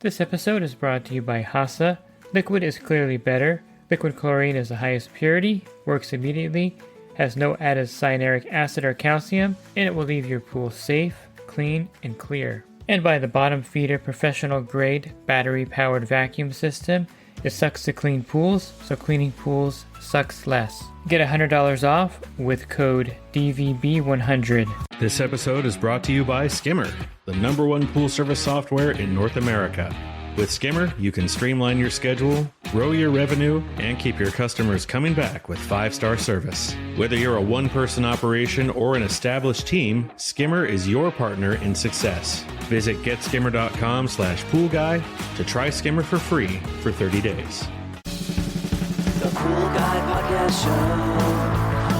This episode is brought to you by HASA. Liquid is clearly better. Liquid chlorine is the highest purity, works immediately, has no added cyanuric acid or calcium, and it will leave your pool safe, clean, and clear. And by the Bottom Feeder professional grade battery powered vacuum system. It sucks to clean pools, so cleaning pools sucks less. Get $100 off with code DVB100. This episode is brought to you by Skimmer, the #1 pool service software in North America. With Skimmer, you can streamline your schedule, grow your revenue, and keep your customers coming back with 5-star service. Whether you're a one-person operation or an established team, Skimmer is your partner in success. Visit getskimmer.com/poolguy to try Skimmer for free for 30 days. The Pool Guy Podcast Show.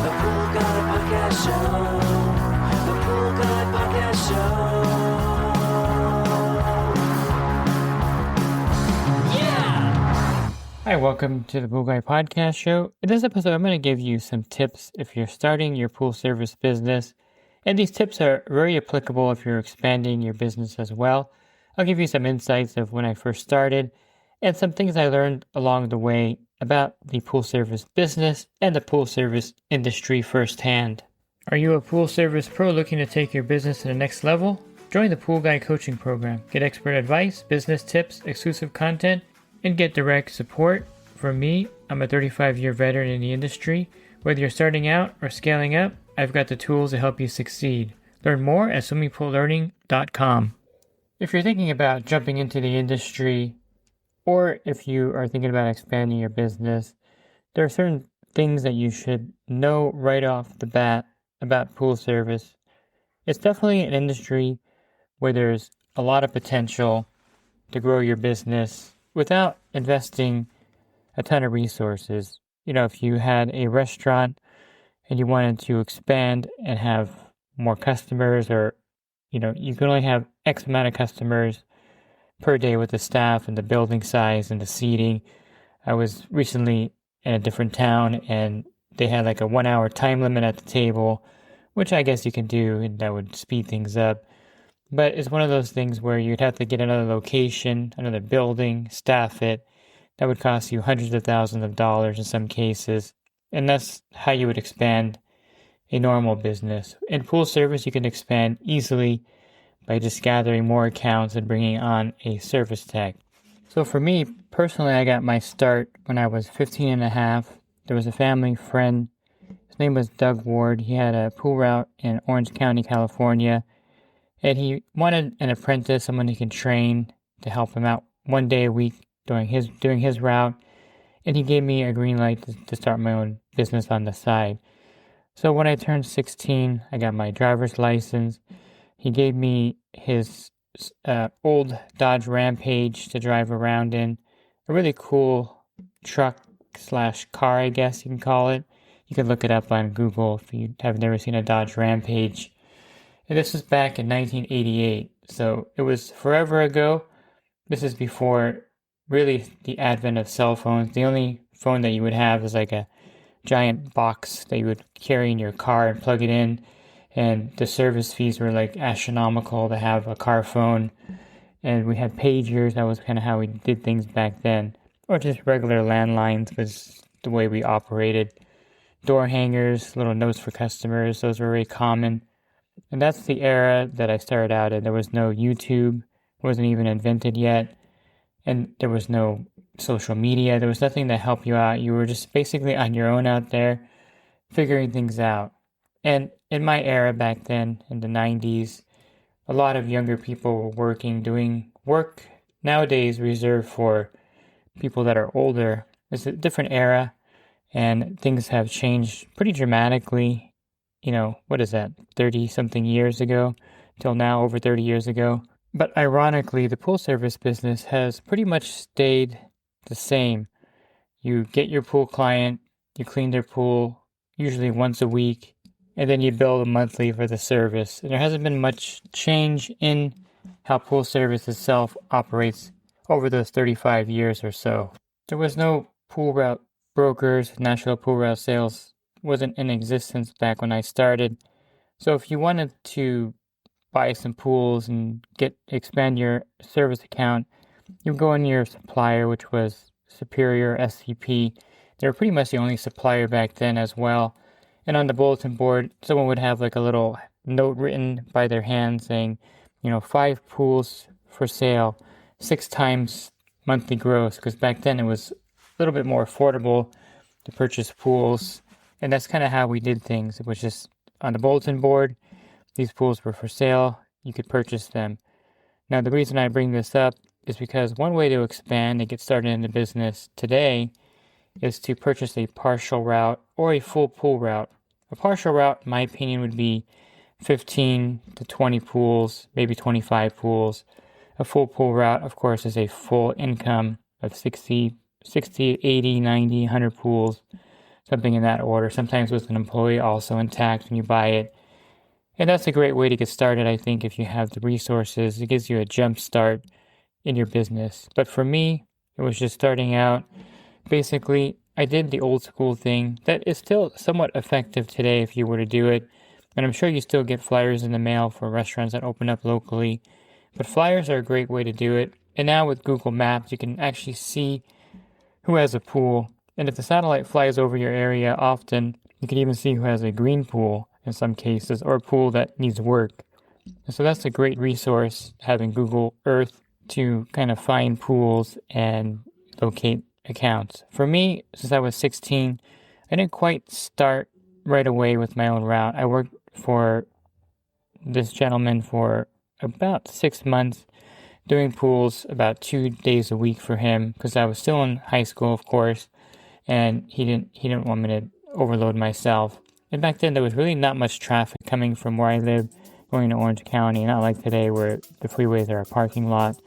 The Pool Guy Podcast Show. The Pool Guy Podcast Show. Hi, welcome to the Pool Guy Podcast Show. In this episode, I'm going to give you some tips if you're starting your pool service business. And these tips are very applicable if you're expanding your business as well. I'll give you some insights of when I first started and some things I learned along the way about the pool service business and the pool service industry firsthand. Are you a pool service pro looking to take your business to the next level? Join the Pool Guy Coaching Program. Get expert advice, business tips, exclusive content, and get direct support from me. I'm a 35-year veteran in the industry. Whether you're starting out or scaling up, I've got the tools to help you succeed. Learn more at swimmingpoollearning.com. If you're thinking about jumping into the industry, or if you are thinking about expanding your business, there are certain things that you should know right off the bat about pool service. It's definitely an industry where there's a lot of potential to grow your business without investing a ton of resources. You know, if you had a restaurant and you wanted to expand and have more customers, or, you know, you can only have X amount of customers per day with the staff and the building size and the seating. I was recently in a different town and they had like a 1-hour time limit at the table, which I guess you can do and that would speed things up. But it's one of those things where you'd have to get another location, another building, staff it. That would cost you hundreds of thousands of dollars in some cases. And that's how you would expand a normal business. In pool service, you can expand easily by just gathering more accounts and bringing on a service tech. So for me, personally, I got my start when I was 15 and a half. There was a family friend. His name was Doug Ward. He had a pool route in Orange County, California. And he wanted an apprentice, someone he can train to help him out one day a week doing his route. And he gave me a green light to start my own business on the side. So when I turned 16, I got my driver's license. He gave me his old Dodge Rampage to drive around in. A really cool truck/car, I guess you can call it. You can look it up on Google if you have never seen a Dodge Rampage. And this was back in 1988, so it was forever ago. This is before really the advent of cell phones. The only phone that you would have is like a giant box that you would carry in your car and plug it in. And the service fees were like astronomical to have a car phone. And we had pagers. That was kind of how we did things back then. Or just regular landlines was the way we operated. Door hangers, little notes for customers. Those were very common. And that's the era that I started out in. There was no YouTube. It wasn't even invented yet. And there was no social media. There was nothing to help you out. You were just basically on your own out there, figuring things out. And in my era back then, in the 90s, a lot of younger people were working, doing work nowadays reserved for people that are older. It's a different era, and things have changed pretty dramatically. You know, what is that, 30-something years ago, till now, over 30 years ago. But ironically, the pool service business has pretty much stayed the same. You get your pool client, you clean their pool, usually once a week, and then you bill them monthly for the service. And there hasn't been much change in how pool service itself operates over those 35 years or so. There was no pool route brokers, national pool route sales wasn't in existence back when I started. So if you wanted to buy some pools and expand your service account, You would go on your supplier, which was Superior SCP. They were pretty much the only supplier back then as well. And on the bulletin board, someone would have like a little note written by their hand saying, 5 pools for sale, 6 times monthly gross, because back then it was a little bit more affordable to purchase pools. And that's kind of how we did things. It was just on the bulletin board, these pools were for sale, you could purchase them. Now, the reason I bring this up is because one way to expand and get started in the business today is to purchase a partial route or a full pool route. A partial route, in my opinion, would be 15 to 20 pools, maybe 25 pools. A full pool route, of course, is a full income of 60, 80, 90, 100 pools, something in that order, sometimes with an employee also intact when you buy it. And that's a great way to get started, I think, if you have the resources. It gives you a jump start in your business. But for me, it was just starting out. Basically, I did the old school thing that is still somewhat effective today if you were to do it. And I'm sure you still get flyers in the mail for restaurants that open up locally. But flyers are a great way to do it. And now with Google Maps, you can actually see who has a pool. And if the satellite flies over your area often, you can even see who has a green pool in some cases, or a pool that needs work. And so that's a great resource, having Google Earth to kind of find pools and locate accounts. For me, since I was 16, I didn't quite start right away with my own route. I worked for this gentleman for about 6 months, doing pools about 2 days a week for him, because I was still in high school, of course, and he didn't want me to overload myself. And back then, there was really not much traffic coming from where I live, going to Orange County, not like today where the freeways are a parking lot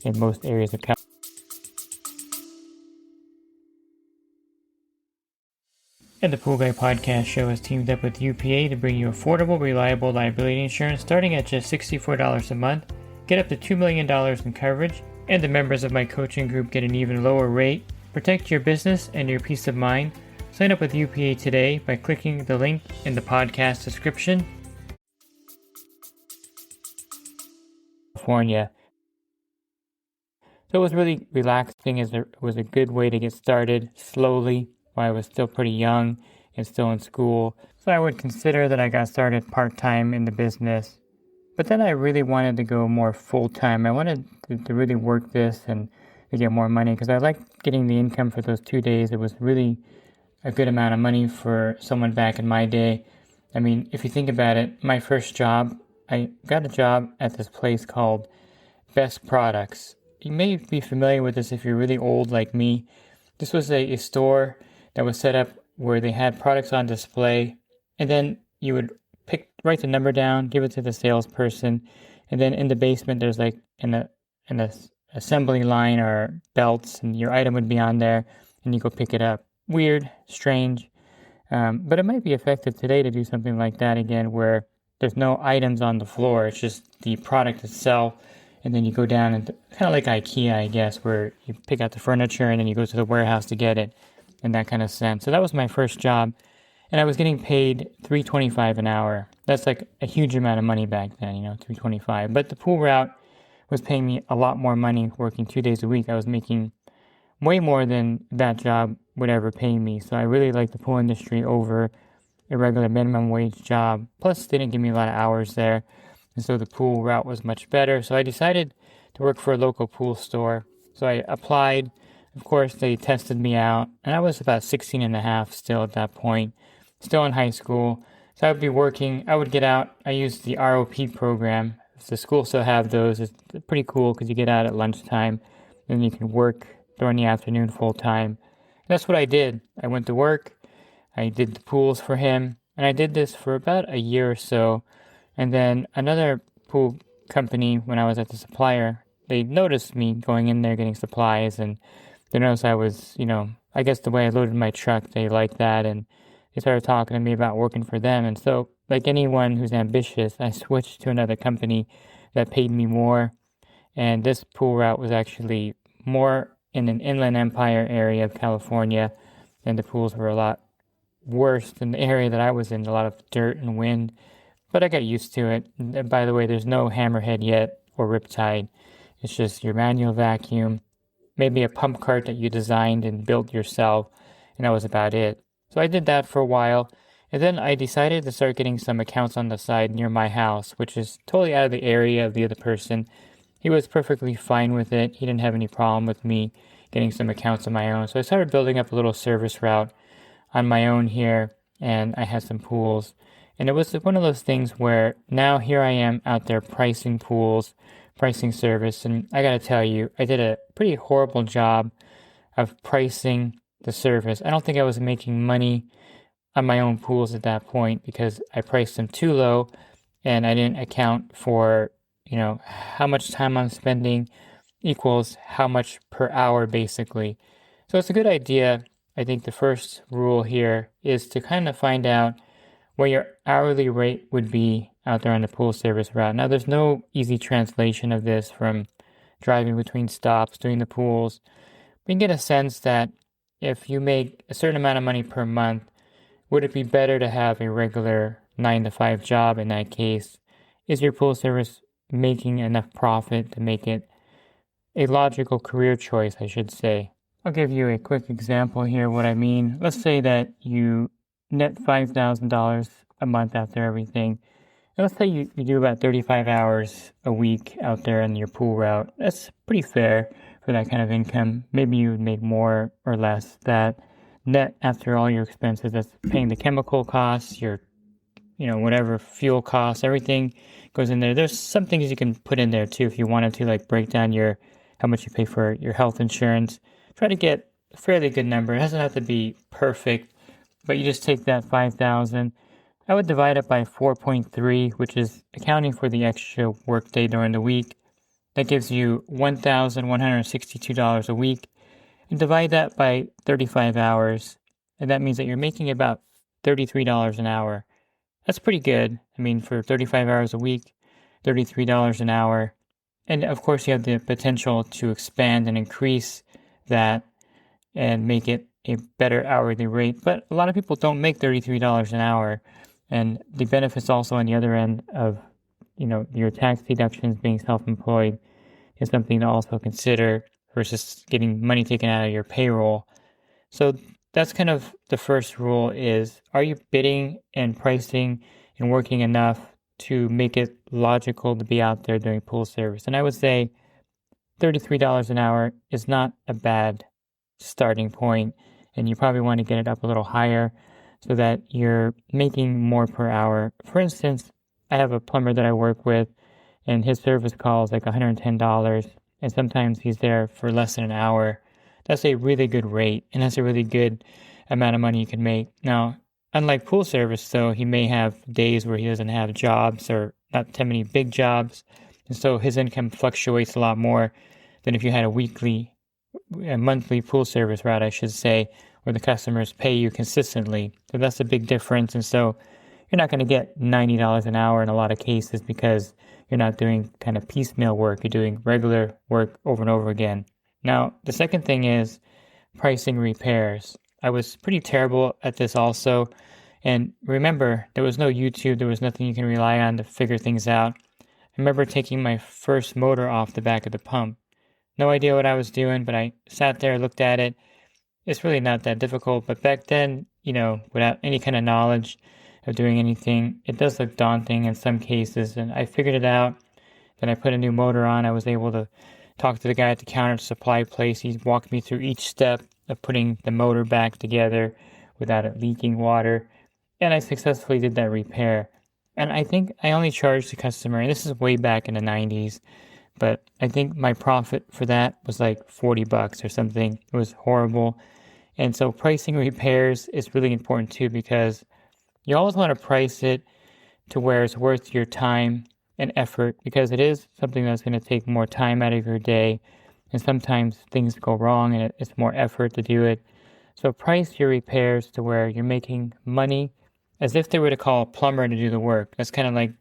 in most areas of California. And the Pool Guy Podcast Show has teamed up with UPA to bring you affordable, reliable liability insurance starting at just $64 a month. Get up to $2 million in coverage, and the members of my coaching group get an even lower rate. Protect your business and your peace of mind. Sign up with UPA today by clicking the link in the podcast description. California. So it was really relaxing. It was a good way to get started slowly while I was still pretty young and still in school. So I would consider that I got started part-time in the business. But then I really wanted to go more full-time. I wanted to really work this and to get more money because I liked getting the income for those 2 days. It was really a good amount of money for someone back in my day. I mean, if you think about it, my first job, I got a job at this place called Best Products. You may be familiar with this if you're really old like me. This was a store that was set up where they had products on display, and then you would write the number down, give it to the salesperson, and then in the basement there's like an assembly line or belts, and your item would be on there, and you go pick it up. Weird, strange, but it might be effective today to do something like that again, where there's no items on the floor. It's just the product itself, and then you go down and kind of like IKEA, I guess, where you pick out the furniture and then you go to the warehouse to get it, in that kind of sense. So that was my first job, and I was getting paid $3.25 an hour. That's like a huge amount of money back then, $3.25. But the pool route was paying me a lot more money, working 2 days a week. I was making way more than that job would ever pay me. So I really liked the pool industry over a regular minimum wage job. Plus, they didn't give me a lot of hours there. And so the pool route was much better. So I decided to work for a local pool store. So I applied. Of course, they tested me out. And I was about 16 and a half still at that point. Still in high school. So I would be working. I would get out. I used the ROP program. If the school still have those, it's pretty cool because you get out at lunchtime. Then you can work during the afternoon full time. That's what I did. I went to work, I did the pools for him, and I did this for about a year or so. And then another pool company, when I was at the supplier, they noticed me going in there getting supplies, and they noticed I was, I guess the way I loaded my truck, they liked that, and they started talking to me about working for them. And so, like anyone who's ambitious, I switched to another company that paid me more, and this pool route was actually more in an inland empire area of California, and the pools were a lot worse than the area that I was in, a lot of dirt and wind, but I got used to it. And by the way, there's no hammerhead yet or riptide It's just your manual vacuum, maybe a pump cart that you designed and built yourself, and that was about it. So I did that for a while, and then I decided to start getting some accounts on the side near my house, which is totally out of the area of the other person. He was perfectly fine with it. He didn't have any problem with me getting some accounts of my own. So I started building up a little service route on my own here, and I had some pools. And it was one of those things where now here I am out there pricing pools, pricing service, and I gotta tell you, I did a pretty horrible job of pricing the service. I don't think I was making money on my own pools at that point because I priced them too low and I didn't account for, how much time I'm spending equals how much per hour basically. So it's a good idea. I think the first rule here is to kind of find out what your hourly rate would be out there on the pool service route. Now, there's no easy translation of this from driving between stops, doing the pools. We can get a sense that if you make a certain amount of money per month, would it be better to have a regular 9 to 5 job in that case? Is your pool service making enough profit to make it a logical career choice, I should say? I'll give you a quick example here what I mean. Let's say that you net $5,000 a month after everything. And let's say you do about 35 hours a week out there in your pool route. That's pretty fair for that kind of income. Maybe you would make more or less. That net after all your expenses, that's paying the chemical costs, your whatever fuel costs, everything goes in there. There's some things you can put in there too if you wanted to, like break down how much you pay for your health insurance. Try to get a fairly good number. It doesn't have to be perfect, but you just take that 5,000. I would divide it by 4.3, which is accounting for the extra workday during the week. That gives you $1,162 a week. And divide that by 35 hours, and that means that you're making about $33 an hour. That's pretty good. I mean, for 35 hours a week, $33 an hour. And of course, you have the potential to expand and increase that and make it a better hourly rate. But a lot of people don't make $33 an hour. And the benefits also on the other end of, your tax deductions being self-employed is something to also consider versus getting money taken out of your payroll. So that's kind of the first rule is, are you bidding and pricing and working enough to make it logical to be out there doing pool service? And I would say $33 an hour is not a bad starting point, and you probably want to get it up a little higher so that you're making more per hour. For instance, I have a plumber that I work with, and his service call is like $110, and sometimes he's there for less than an hour. That's a really good rate, and that's a really good amount of money you can make. Now, unlike pool service, though, he may have days where he doesn't have jobs or not too many big jobs, and so his income fluctuates a lot more than if you had a monthly pool service route, I should say, where the customers pay you consistently. So that's a big difference, and so you're not going to get $90 an hour in a lot of cases because you're not doing kind of piecemeal work. You're doing regular work over and over again. Now, the second thing is pricing repairs. I was pretty terrible at this also. And remember, there was no YouTube. There was nothing you can rely on to figure things out. I remember taking my first motor off the back of the pump. No idea what I was doing, but I sat there, looked at it. It's really not that difficult. But back then, without any kind of knowledge of doing anything, it does look daunting in some cases. And I figured it out. Then I put a new motor on. I was able to talk to the guy at the counter at the supply place. He walked me through each step of putting the motor back together without it leaking water. And I successfully did that repair. And I think I only charged the customer, and this is way back in the 90s, but I think my profit for that was like $40 or something. It was horrible. And so pricing repairs is really important too, because you always want to price it to where it's worth your time and effort, because it is something that's going to take more time out of your day, and sometimes things go wrong and it's more effort to do it. So price your repairs to where you're making money as if they were to call a plumber to do the work. That's kind of like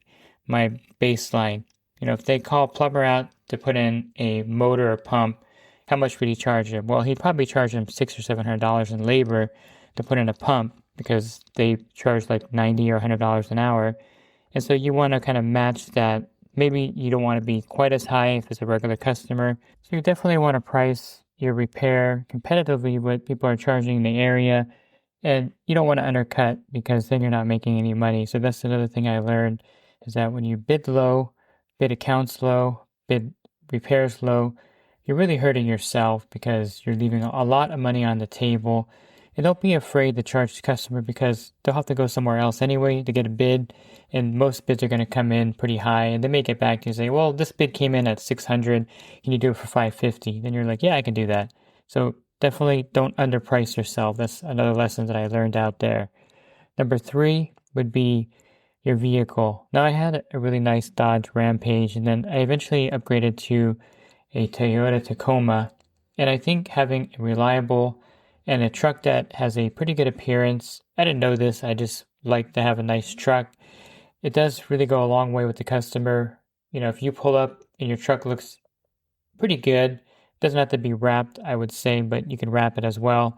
my baseline. If they call a plumber out to put in a motor or pump, how much would he charge them? Well, he'd probably charge them $600 or $700 in labor to put in a pump, because they charge like $90 or $100 an hour. And so you want to kind of match that maybe you don't want to be quite as high if it's a regular customer. So you definitely want to price your repair competitively with what people are charging in the area. And you don't want to undercut because then you're not making any money. So that's another thing I learned is that when you bid low, bid accounts low, bid repairs low, you're really hurting yourself because you're leaving a lot of money on the table. And don't be afraid to charge the customer because they'll have to go somewhere else anyway to get a bid. And most bids are going to come in pretty high. And they may get back to you and say, well, this bid came in at 600. Can you do it for 550? Then you're like, yeah, I can do that. So definitely don't underprice yourself. That's another lesson that I learned out there. Number 3 would be your vehicle. Now I had a really nice Dodge Rampage, and then I eventually upgraded to a Toyota Tacoma. And I think having a reliable and a truck that has a pretty good appearance, I didn't know this, I just like to have a nice truck. It does really go a long way with the customer. You know, if you pull up and your truck looks pretty good, doesn't have to be wrapped, I would say, but you can wrap it as well.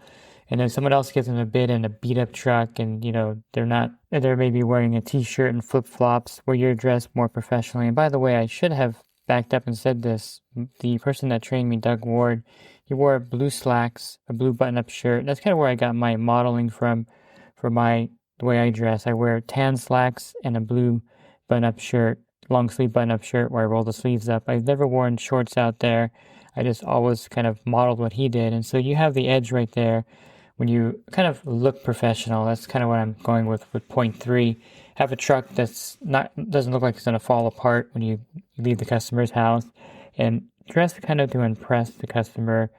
And then someone else gives them a bid in a beat up truck and, you know, they're maybe wearing a t-shirt and flip flops where you're dressed more professionally. And by the way, I should have backed up and said this. The person that trained me, Doug Ward, he wore blue slacks, a blue button up shirt. That's kind of where I got my modeling from for the way I dress. I wear tan slacks and a blue button up shirt, long sleeve button up shirt where I roll the sleeves up. I've never worn shorts out there. I just always kind of modeled what he did. And so you have the edge right there when you kind of look professional. That's kind of what I'm going with point 3. Have a truck doesn't look like it's going to fall apart when you leave the customer's house, and dress kind of to impress the customer.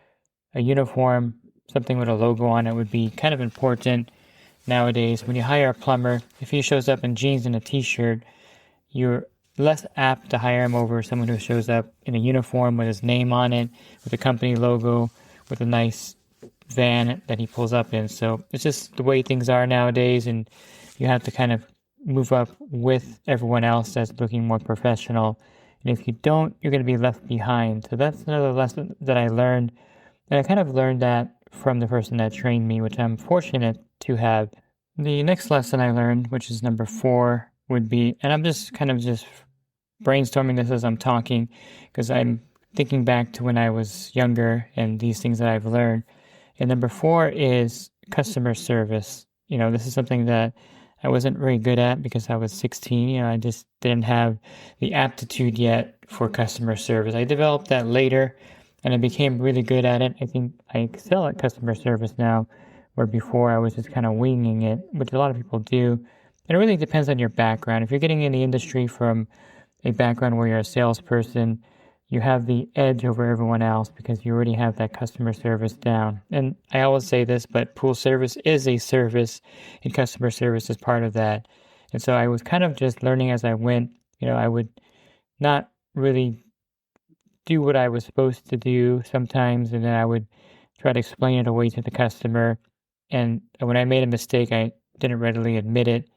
A uniform, something with a logo on it would be kind of important nowadays. When you hire a plumber, if he shows up in jeans and a t-shirt, you're less apt to hire him over someone who shows up in a uniform with his name on it, with a company logo, with a nice van that he pulls up in. So it's just the way things are nowadays, and you have to kind of move up with everyone else that's looking more professional. And if you don't, you're going to be left behind. So that's another lesson that I learned. And I kind of learned that from the person that trained me, which I'm fortunate to have. The next lesson I learned, which is number 4, would be, and I'm just brainstorming this as I'm talking, because I'm thinking back to when I was younger and these things that I've learned. And number 4 is customer service. You know, this is something that I wasn't very good at because I was 16. You know, I just didn't have the aptitude yet for customer service. I developed that later and I became really good at it. I think I excel at customer service now, where before I was just kind of winging it, which a lot of people do. And it really depends on your background. If you're getting in the industry from a background where you're a salesperson, you have the edge over everyone else because you already have that customer service down. And I always say this, but pool service is a service and customer service is part of that. And so I was kind of just learning as I went. You know, I would not really do what I was supposed to do sometimes, and then I would try to explain it away to the customer. And when I made a mistake, I didn't readily admit it.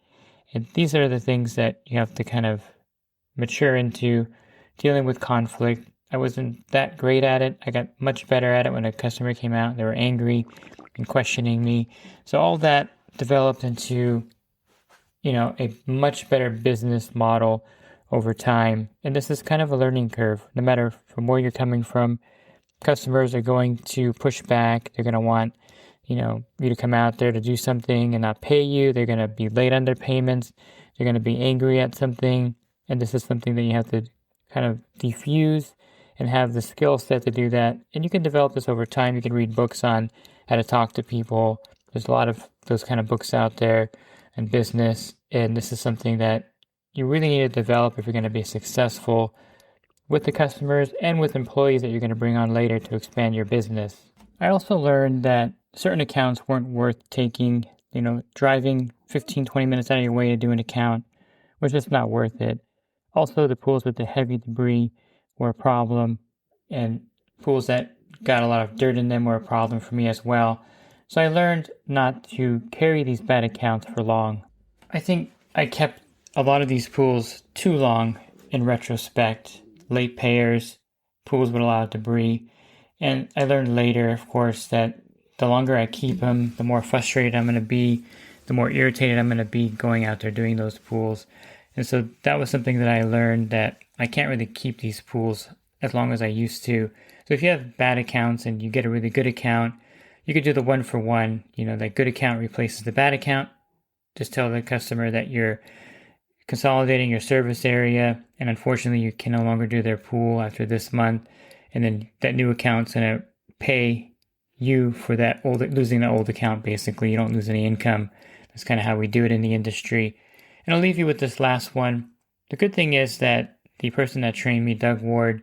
And these are the things that you have to kind of mature into. Dealing with conflict. I wasn't that great at it. I got much better at it when a customer came out. They were angry and questioning me. So all that developed into, you know, a much better business model over time. And this is kind of a learning curve. No matter from where you're coming from, customers are going to push back. They're going to want, you know, you to come out there to do something and not pay you. They're going to be late on their payments. They're going to be angry at something. And this is something that you have to kind of diffuse and have the skill set to do that. And you can develop this over time. You can read books on how to talk to people. There's a lot of those kind of books out there in business. And this is something that you really need to develop if you're going to be successful with the customers and with employees that you're going to bring on later to expand your business. I also learned that certain accounts weren't worth taking. You know, driving 15, 20 minutes out of your way to do an account was just not worth it. Also, the pools with the heavy debris were a problem, and pools that got a lot of dirt in them were a problem for me as well. So I learned not to carry these bad accounts for long. I think I kept a lot of these pools too long in retrospect. Late payers, pools with a lot of debris. And I learned later, of course, that the longer I keep them, the more frustrated I'm going to be, the more irritated I'm going to be going out there doing those pools. And so that was something that I learned, that I can't really keep these pools as long as I used to. So if you have bad accounts and you get a really good account, you could do the 1-for-1. That good account replaces the bad account. Just tell the customer that you're consolidating your service area, and unfortunately you can no longer do their pool after this month, and then that new account's going to pay you for losing the old account. Basically, you don't lose any income. That's kind of how we do it in the industry. And I'll leave you with this last one. The good thing is that the person that trained me, Doug Ward,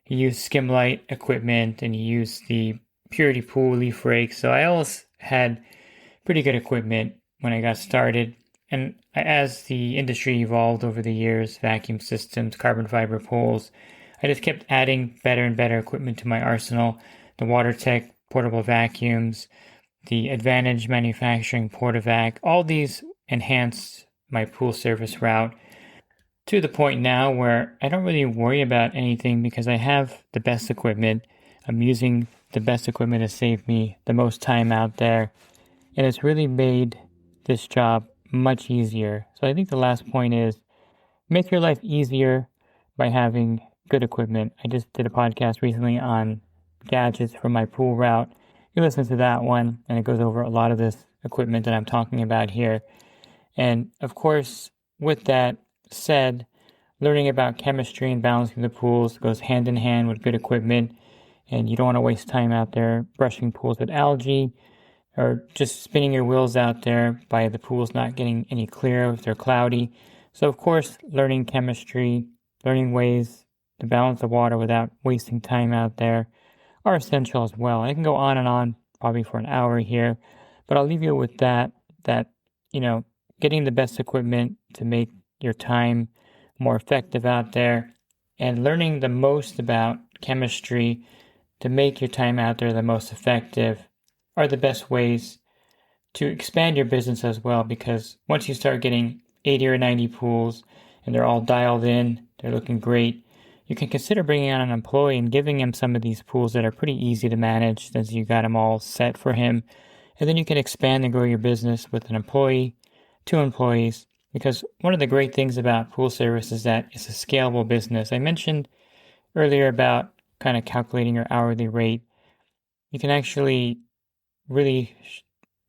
he used Skimlight equipment and he used the Purity Pool leaf rake. So I always had pretty good equipment when I got started. And as the industry evolved over the years, vacuum systems, carbon fiber pools, I just kept adding better and better equipment to my arsenal. The WaterTech portable vacuums, the Advantage Manufacturing Portavac, all these enhanced my pool service route to the point now where I don't really worry about anything because I have the best equipment. I'm using the best equipment to save me the most time out there. And it's really made this job much easier. So I think the last point is make your life easier by having good equipment. I just did a podcast recently on gadgets for my pool route. You listen to that one and it goes over a lot of this equipment that I'm talking about here. And of course, with that said, learning about chemistry and balancing the pools goes hand in hand with good equipment. And you don't want to waste time out there brushing pools with algae or just spinning your wheels out there by the pools not getting any clearer if they're cloudy. So of course, learning chemistry, learning ways to balance the water without wasting time out there are essential as well. I can go on and on probably for an hour here, but I'll leave you with that getting the best equipment to make your time more effective out there and learning the most about chemistry to make your time out there the most effective are the best ways to expand your business as well, because once you start getting 80 or 90 pools and they're all dialed in, they're looking great, you can consider bringing on an employee and giving him some of these pools that are pretty easy to manage since you got them all set for him. And then you can expand and grow your business with an employee, 2 employees, because one of the great things about pool service is that it's a scalable business. I mentioned earlier about kind of calculating your hourly rate. You can actually really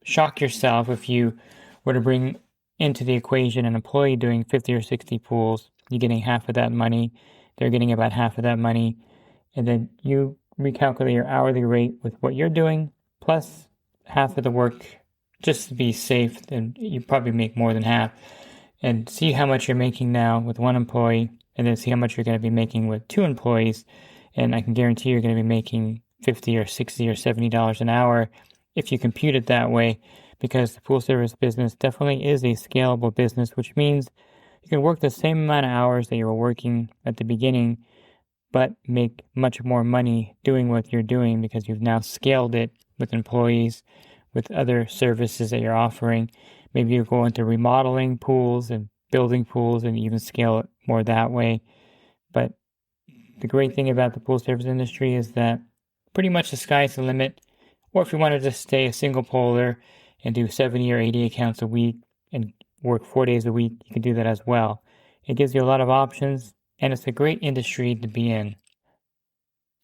shock yourself if you were to bring into the equation an employee doing 50 or 60 pools. You're getting half of that money. They're getting about half of that money. And then you recalculate your hourly rate with what you're doing, plus half of the work, just to be safe. Then you probably make more than half. And see how much you're making now with 1 employee, and then see how much you're going to be making with 2 employees. And I can guarantee you're going to be making $50 or $60 or $70 an hour if you compute it that way, because the pool service business definitely is a scalable business, which means you can work the same amount of hours that you were working at the beginning, but make much more money doing what you're doing because you've now scaled it with employees, with other services that you're offering. Maybe you go into remodeling pools and building pools and even scale it more that way. But the great thing about the pool service industry is that pretty much the sky's the limit. Or if you want to just stay a single poler and do 70 or 80 accounts a week and work 4 days a week, you can do that as well. It gives you a lot of options, and it's a great industry to be in.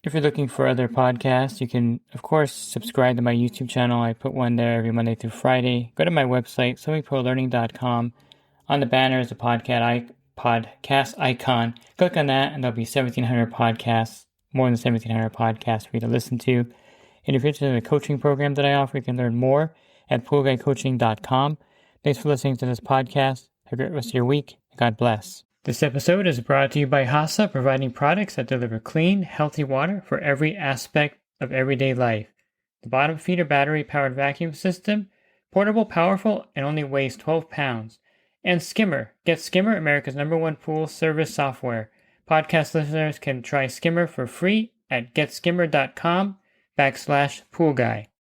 If you're looking for other podcasts, you can, of course, subscribe to my YouTube channel. I put one there every Monday through Friday. Go to my website, swimmingprolearning.com. On the banner is a podcast icon. Click on that, and there'll be 1,700 podcasts, more than 1,700 podcasts for you to listen to. And if you're interested in the coaching program that I offer, you can learn more at poolguycoaching.com. Thanks for listening to this podcast. Have a great rest of your week. God bless. This episode is brought to you by HASA, providing products that deliver clean, healthy water for every aspect of everyday life. The bottom feeder battery-powered vacuum system, portable, powerful, and only weighs 12 pounds. And Skimmer. Get Skimmer, America's #1 pool service software. Podcast listeners can try Skimmer for free at getskimmer.com/poolguy.